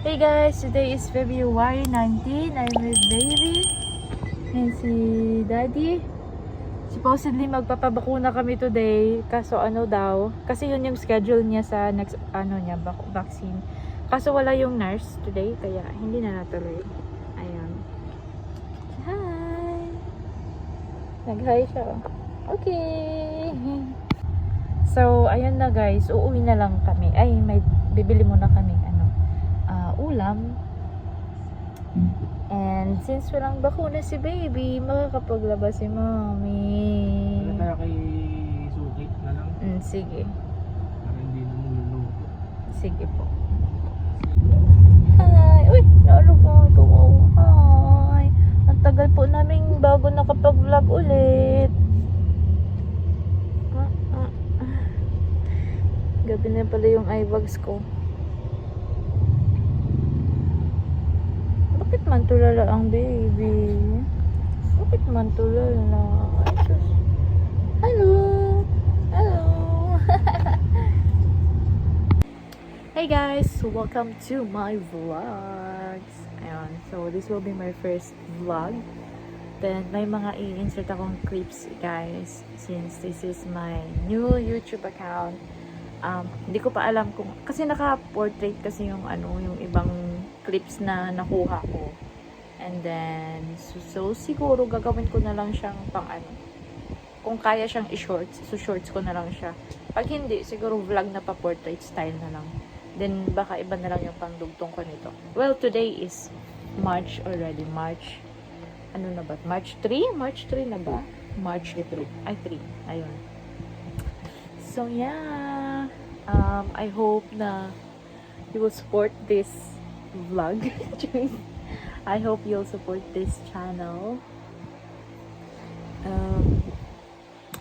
Hey guys, today is February 19. I'm with baby and si daddy. Supposedly magpapabakuna kami today. Kaso ano daw, kasi yun yung schedule niya sa next vaccine. Kaso wala yung nurse today, kaya hindi na natuloy. Ayan. Hi! Nag-hi siya. Okay. So, ayan na guys, uuwi na lang kami. Ay, may bibili muna kami ulam. And since walang bakuna si baby, makakapaglabas si mommy. Wala tayo kay Suki na lang. Sige. Para hindi na niluluto. Sige po. Hi! Uy! Naalog ko. Hi! Ang tagal po namin bago nakapag-vlog ulit. Gabi na pala yung eye bags ko. Bakit man tulala ang baby? Bakit man tulala? Ay, sus. Hello! Hello! Hey guys! Welcome to my vlogs. Ayan. So, this will be my first vlog. Then, may mga i-insert akong clips, guys. Since this is my new YouTube account. Hindi ko pa alam kung... Kasi naka-portrait kasi yung yung ibang clips na nakuha ko. And then, so siguro gagawin ko na lang siyang pang kung kaya siyang i-shorts, so shorts ko na lang siya. Pag hindi, siguro vlog na pa portrait style na lang. Then, baka iba na lang yung pangdugtong ko nito. Well, today is March already. March, ano na ba? March 3? March 3 na ba? March 3. Ay, 3. Ayun. So, yeah. I hope na you will support this vlog. I hope you'll support this channel.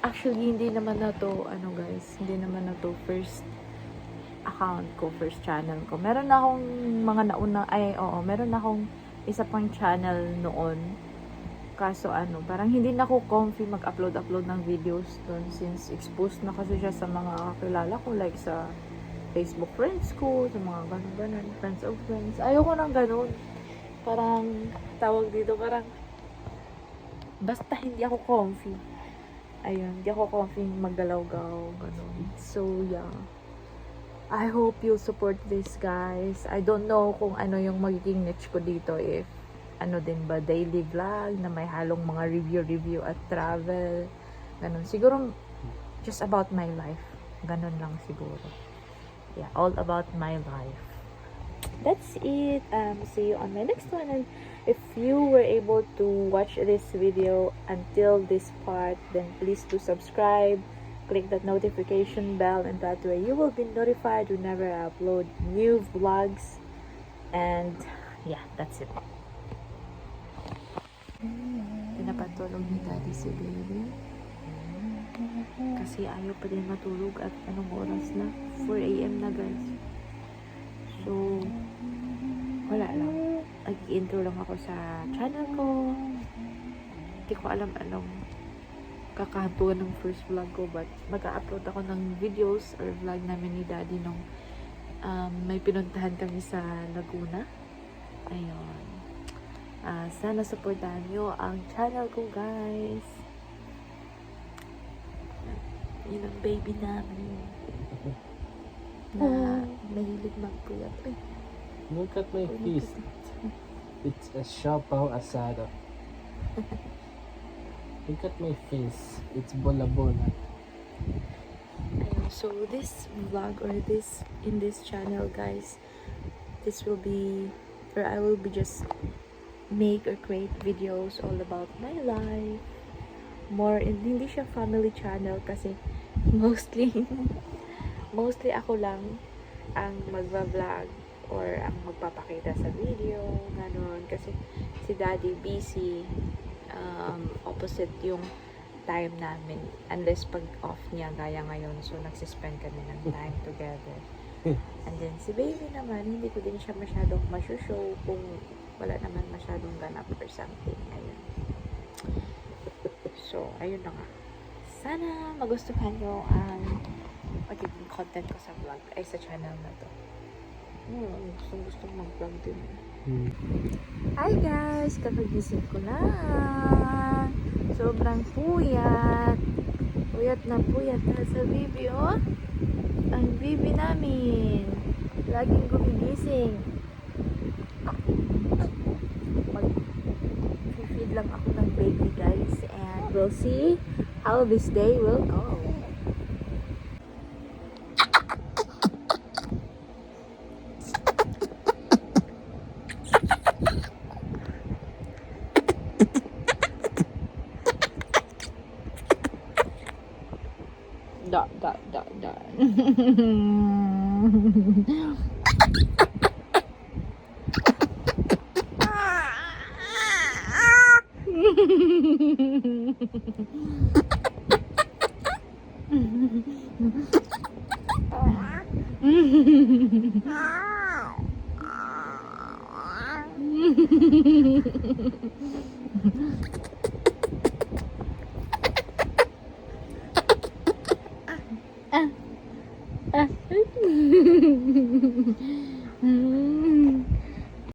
Actually, hindi naman na to, guys, hindi naman na to first account ko, first channel ko. Meron na akong mga nauna, meron na akong isa pang channel noon. Kaso parang hindi na ako comfy mag-upload ng videos doon since exposed na kasi siya sa mga kakilala ko, like sa Facebook friends ko, sa mga ganun, friends of friends. Ayoko nang ganun. Parang, tawag dito, parang, basta hindi ako comfy. Ayun, hindi ako comfy maggalaw-gaw, ganun. So, yeah. I hope you'll support this, guys. I don't know kung ano yung magiging niche ko dito, if din ba, daily vlog, na may halong mga review at travel. Ganun. Siguro, just about my life. Ganun lang siguro. Yeah, all about my life. That's it. See you on my next one. And if you were able to watch this video until this part, then please do subscribe. Click that notification bell, and that way you will be notified whenever I upload new vlogs. And yeah, that's it. Pinapatulog ni daddy si baby. Kasi ayaw pa din matulog at anong oras na? 4 AM na, guys. So, wala lang. Nag-intro lang ako sa channel ko. Hindi ko alam anong kakahantuan ng first vlog ko, but mag-upload ako ng videos or vlog namin ni daddy nung may pinuntahan kami sa Laguna. Ayun. Sana supportahan nyo ang channel ko, guys. Yun ang baby namin na mahilig magpuyat. Look at my face. It's a siopaw asado. Look at my face. It's bola-bola. So this vlog or in this channel, guys, this will be, or I will be just make or create videos all about my life. More, hindi siya family channel kasi mostly ako lang ang magva-vlog or ang magpapakita sa video, ganon. Kasi si daddy busy, opposite yung time namin, unless pag off niya gaya ngayon, so nagsispend kami ng time together. And then si baby naman, hindi ko din siya masyadong masushow kung wala naman masyadong ganap or something. Ayun. So, ayun na nga. Sana magustuhan nyo ang magiging content ko sa vlog, ay sa channel na to. Gusto mag-vlog din. Hmm. Hi guys! Kakagising ko lang. Sobrang puyat. Puyat na sa bibi, oh. Ang bibi namin. Laging gumigising. Mag-feed lang ako ng baby, guys. And we'll see how this day will go. Da.